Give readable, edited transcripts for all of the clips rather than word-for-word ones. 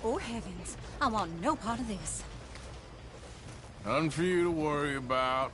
Oh, heavens. I want no part of this. Nothing for you to worry about.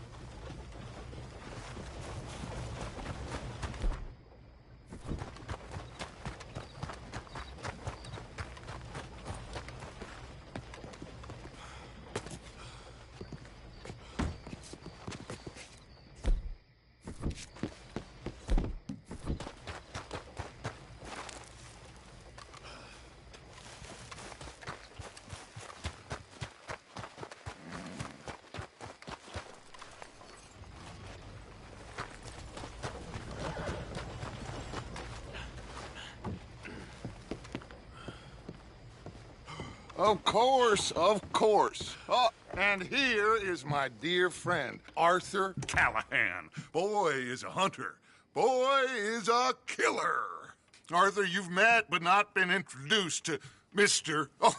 Of course, of course. Oh, and here is my dear friend, Arthur Callahan. Boy is a hunter. Boy is a killer. Arthur, you've met but not been introduced to Mr. Oh,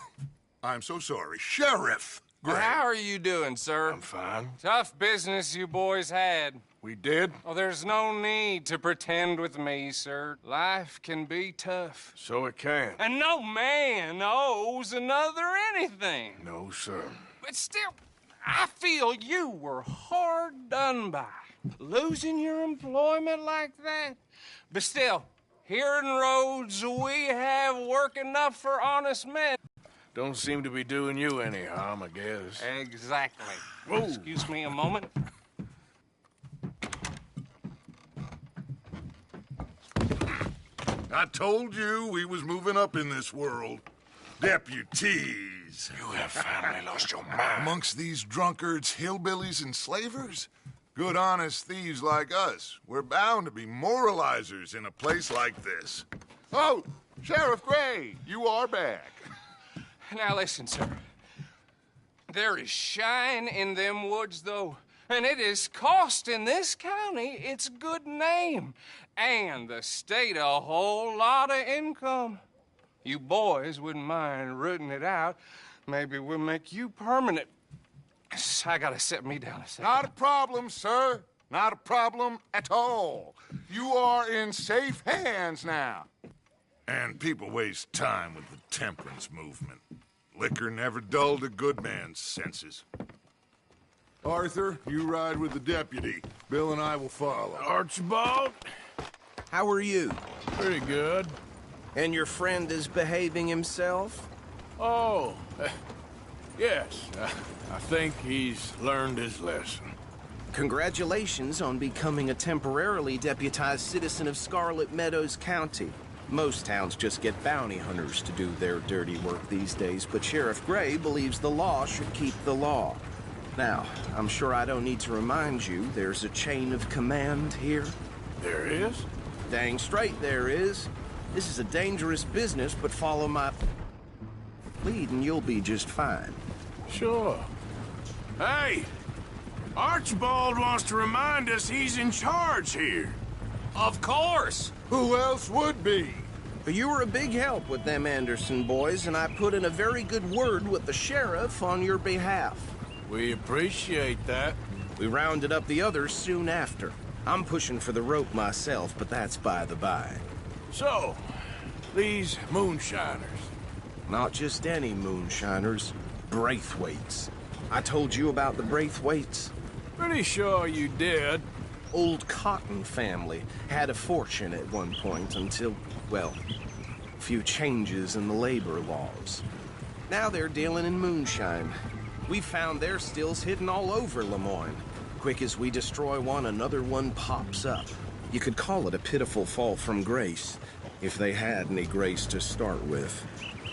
I'm so sorry, Sheriff Gray. How are you doing, sir? I'm fine. Tough business you boys had. We did? Oh, there's no need to pretend with me, sir. Life can be tough. So it can. And no man owes another anything. No, sir. But still, I feel you were hard done by. Losing your employment like that. But still, here in Rhodes, we have work enough for honest men. Don't seem to be doing you any harm, I guess. Exactly. Whoa. Excuse me a moment. I told you we was moving up in this world. Deputies. You have finally lost your mind. Amongst these drunkards, hillbillies, and slavers? Good, honest thieves like us. We're bound to be moralizers in a place like this. Oh, Sheriff Gray, you are back. Now listen, sir. There is shine in them woods, though. And it is costing this county its good name. And the state a whole lot of income. You boys wouldn't mind rooting it out. Maybe we'll make you permanent. I gotta sit me down a second. Not a problem, sir. Not a problem at all. You are in safe hands now. And people waste time with the temperance movement. Liquor never dulled a good man's senses. Arthur, you ride with the deputy. Bill and I will follow. Archibald? How are you? Pretty good. And your friend is behaving himself? Oh, yes. I think he's learned his lesson. Congratulations on becoming a temporarily deputized citizen of Scarlet Meadows County. Most towns just get bounty hunters to do their dirty work these days, but Sheriff Gray believes the law should keep the law. Now, I'm sure I don't need to remind you, there's a chain of command here. There is? Dang straight there is. This is a dangerous business, but follow my lead and you'll be just fine. Sure. Hey! Archibald wants to remind us he's in charge here. Of course! Who else would be? But you were a big help with them Anderson boys, and I put in a very good word with the sheriff on your behalf. We appreciate that. We rounded up the others soon after. I'm pushing for the rope myself, but that's by the by. So, these moonshiners. Not just any moonshiners, Braithwaites. I told you about the Braithwaites. Pretty sure you did. Old Cotton family had a fortune at one point until, well, a few changes in the labor laws. Now they're dealing in moonshine. We found their stills hidden all over Lemoyne. Quick as we destroy one, another one pops up. You could call it a pitiful fall from grace, if they had any grace to start with.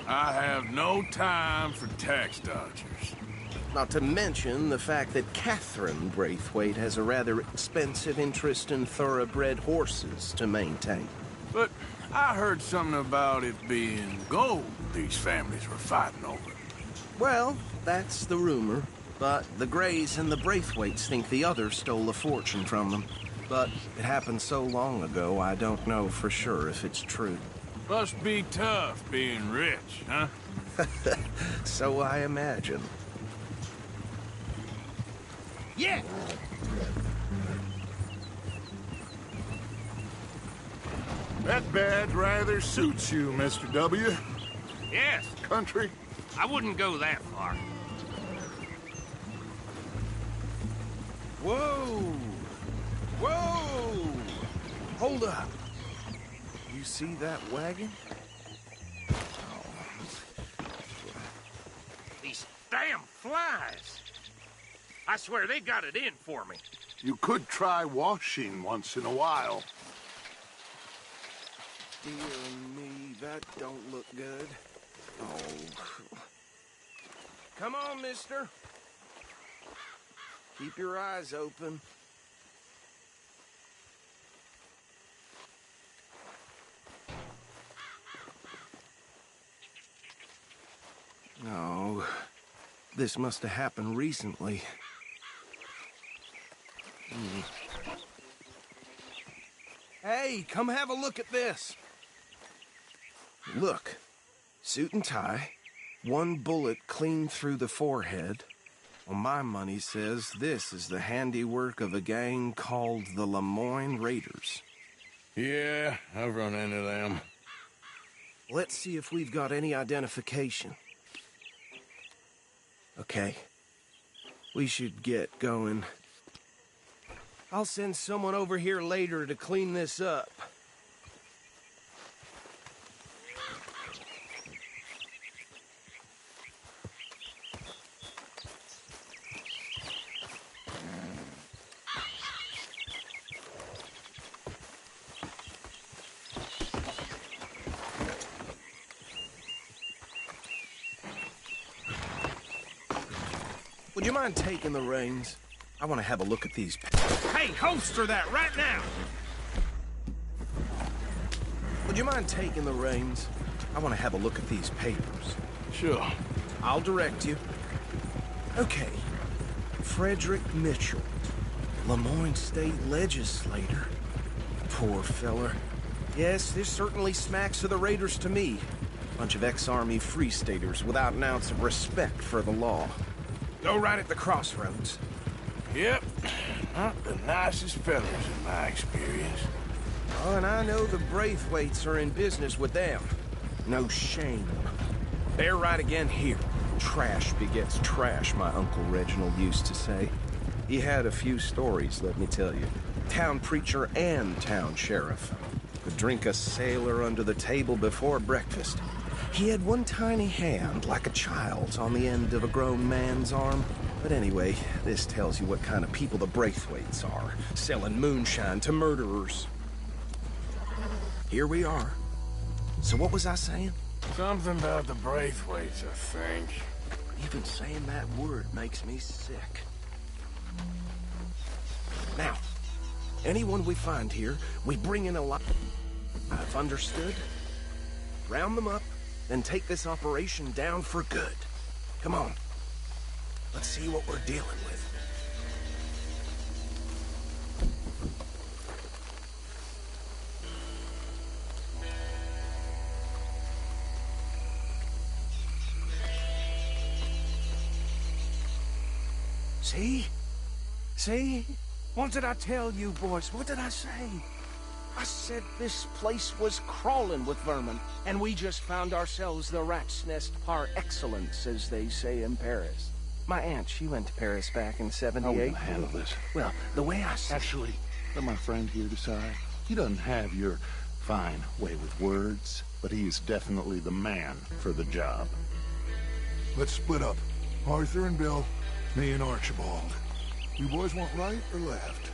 I have no time for tax dodgers. Not to mention the fact that Catherine Braithwaite has a rather expensive interest in thoroughbred horses to maintain. But I heard something about it being gold these families were fighting over. Well, that's the rumor. But the Grays and the Braithwaites think the others stole a fortune from them. But it happened so long ago, I don't know for sure if it's true. Must be tough being rich, huh? So I imagine. Yeah! That badge rather suits you, Mr. W. Yes. Country, I wouldn't go that far. Whoa! Whoa! Hold up. You see that wagon? These damn flies. I swear they got it in for me. You could try washing once in a while. Dear me, that don't look good. Oh. Come on, mister. Keep your eyes open. No, this must have happened recently. Hey, come have a look at this. Look, suit and tie, one bullet clean through the forehead. Well, my money says this is the handiwork of a gang called the Lemoyne Raiders. Yeah, I've run into them. Let's see if we've got any identification. Okay. We should get going. I'll send someone over here later to clean this up. Would you mind taking the reins? I want to have a look at these. Hey, holster that right now! Would you mind taking the reins? I want to have a look at these papers. Sure. I'll direct you. Okay. Frederick Mitchell, Lemoyne State Legislator. Poor feller. Yes, this certainly smacks of the Raiders to me. Bunch of ex-Army Free Staters without an ounce of respect for the law. Go right at the crossroads. Yep. Not the nicest fellas in my experience. Oh, and I know the Braithwaites are in business with them. No shame. Bear right again here. Trash begets trash, my Uncle Reginald used to say. He had a few stories, let me tell you. Town preacher and town sheriff. Could drink a sailor under the table before breakfast. He had one tiny hand, like a child's, on the end of a grown man's arm. But anyway, this tells you what kind of people the Braithwaites are, selling moonshine to murderers. Here we are. So what was I saying? Something about the Braithwaites, I think. Even saying that word makes me sick. Now, anyone we find here, we bring in alive. I've understood. Round them up, then take this operation down for good. Come on. Let's see what we're dealing with. See? See? What did I tell you, boys? What did I say? I said this place was crawling with vermin, and we just found ourselves the rat's nest par excellence, as they say in Paris. My aunt, she went to Paris back in '78. How are we gonna handle this? Well, the way I said... Actually, let my friend here decide. He doesn't have your fine way with words, but he is definitely the man for the job. Let's split up. Arthur and Bill, me and Archibald. You boys want right or left?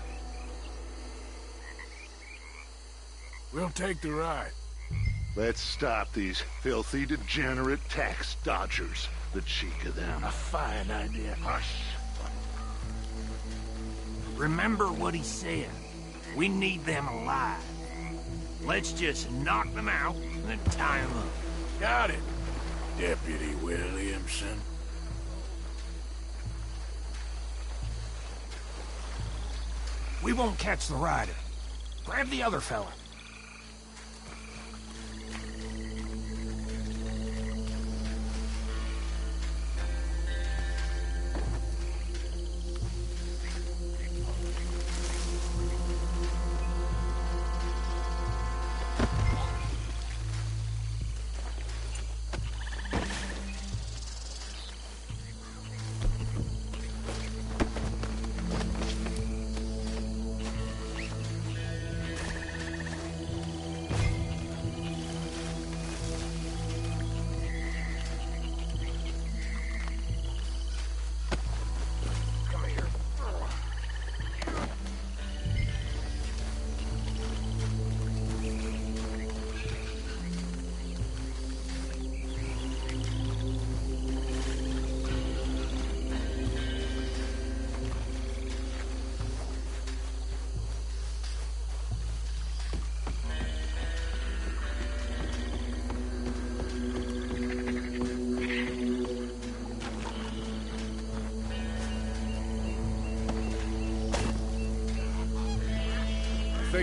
We'll take the right. Let's stop these filthy, degenerate tax dodgers. The cheek of them. A fine idea. Hush. Remember what he said. We need them alive. Let's just knock them out and then tie them up. Got it, Deputy Williamson. We won't catch the rider. Grab the other fella.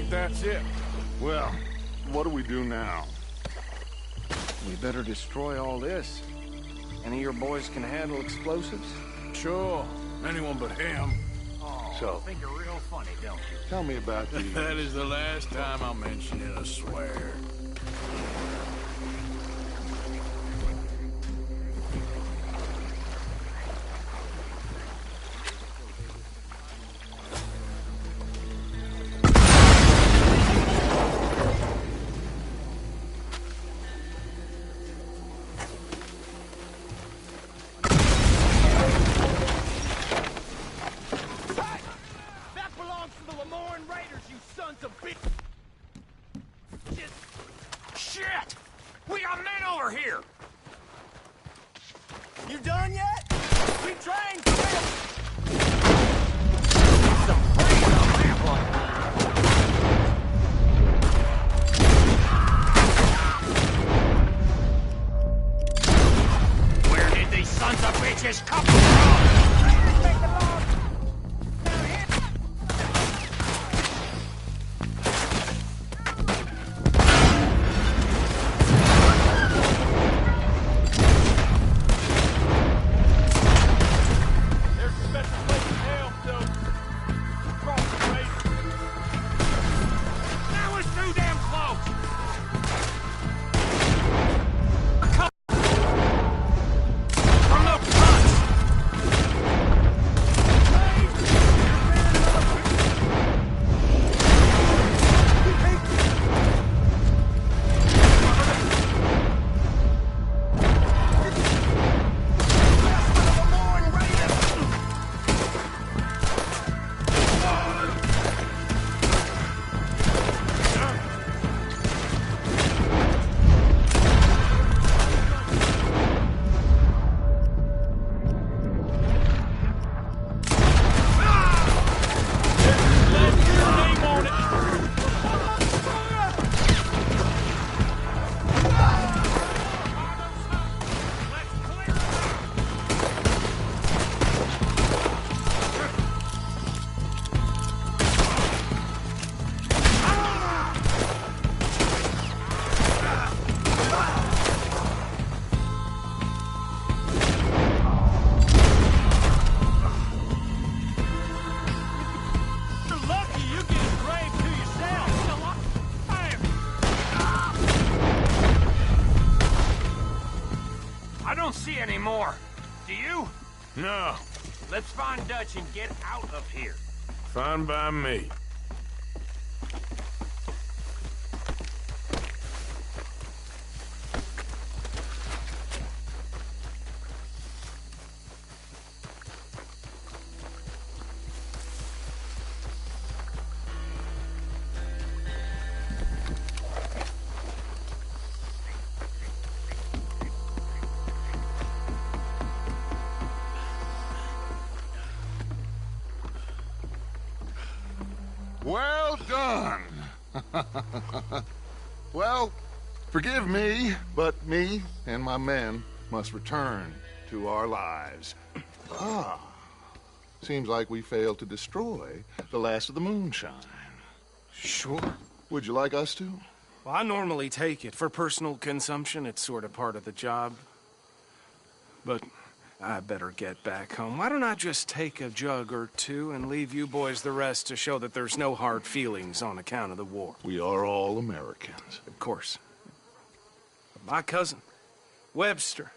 think that's it. Well, what do we do now? We better destroy all this. Any of your boys can handle explosives? Sure. Anyone but him. So, Think you're real funny, don't you? tell me about these. That is the last time I'll mention it, I swear. Shit! We got men over here! You done yet? We trained for this! Some freedom, man, boy. Where did these sons of bitches come from? See any more. Do you? No. Let's find Dutch and get out of here. Fine by me. Well done. Well, forgive me, but me and my men must return to our lives. Seems like we failed to destroy the last of the moonshine. Sure. Would you like us to? Well, I normally take it. For personal consumption, it's sort of part of the job. But I better get back home. Why don't I just take a jug or two and leave you boys the rest to show that there's no hard feelings on account of the war? We are all Americans. Of course. My cousin, Webster,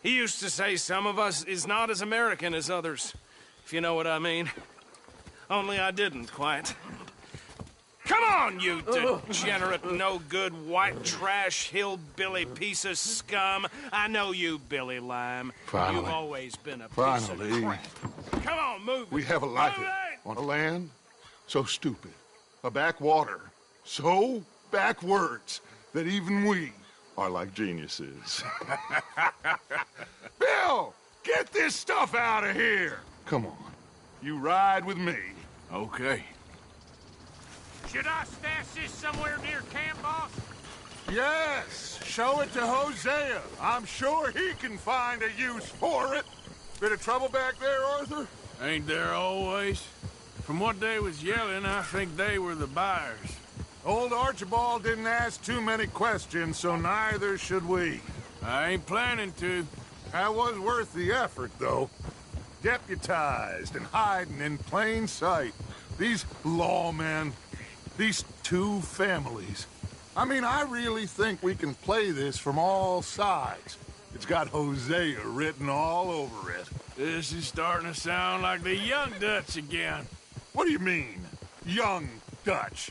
he used to say some of us is not as American as others, if you know what I mean. Only I didn't quite. Come on, you degenerate, no-good, white trash, hillbilly piece of scum. I know you, Billy Lime. Finally. You've always been a piece Finally. of crap. Come on, move it. We have a life Move it! on a land so stupid, a backwater so backwards that even we are like geniuses. Bill, get this stuff out of here. Come on, you ride with me. Okay. Should I stash this somewhere near camp, boss? Yes, show it to Hosea. I'm sure he can find a use for it. Bit of trouble back there, Arthur? Ain't there always? From what they was yelling, I think they were the buyers. Old Archibald didn't ask too many questions, so neither should we. I ain't planning to. That was worth the effort, though. Deputized and hiding in plain sight. These lawmen, these two families. I mean, I really think we can play this from all sides. It's got Hosea written all over it. This is starting to sound like the Young Dutch again. What do you mean, young Dutch?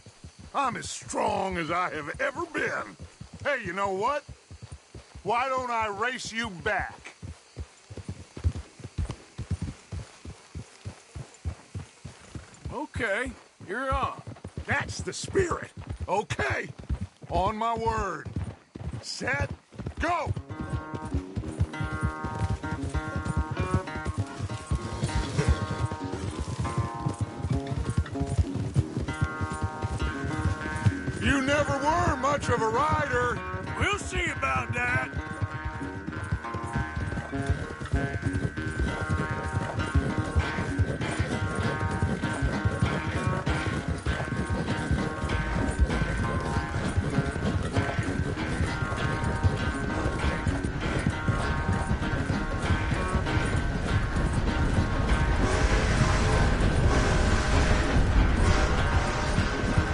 I'm as strong as I have ever been. Hey, you know what? Why don't I race you back? Okay, you're on. That's the spirit. Okay, on my word. Set, go! You never were much of a rider. We'll see about that.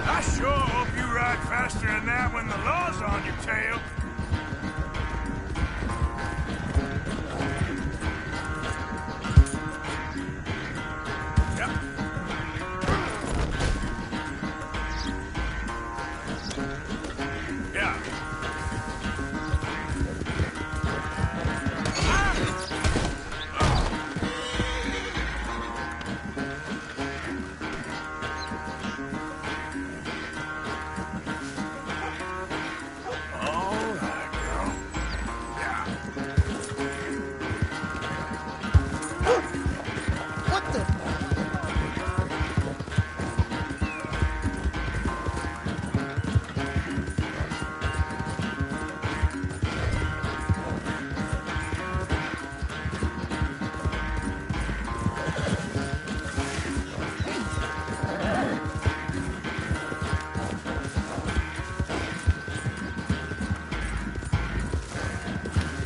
I sure hope you ride faster than that when the law's on your tail. Yep. Yeah.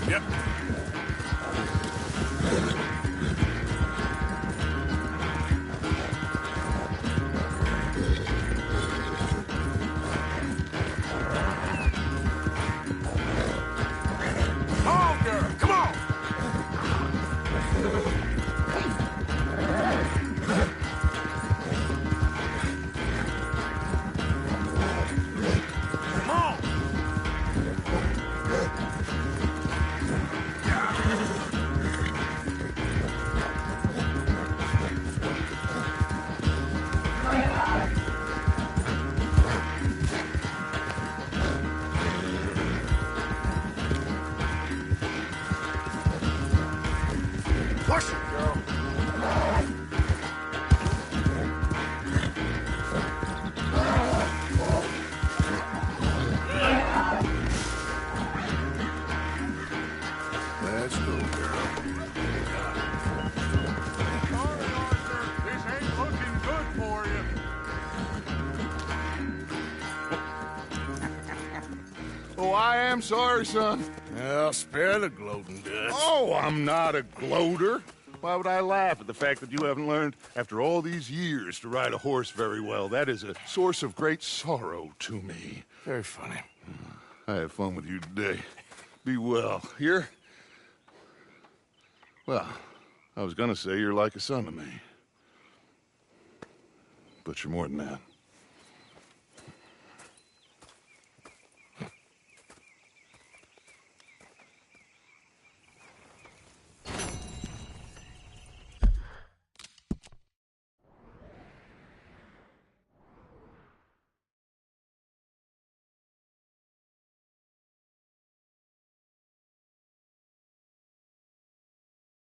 Yep. Oh, girl, come on! Come on! Push it, girl. Let's go, girl. Sorry, Arthur. This ain't looking good for you. Oh, I am sorry, son. Well, spare the gloating, Dutch. Oh, I'm not a gloater. Why would I laugh at the fact that you haven't learned, after all these years, to ride a horse very well? That is a source of great sorrow to me. Very funny. I had fun with you today. Be well. Here? Well, I was gonna say you're like a son to me. But you're more than that.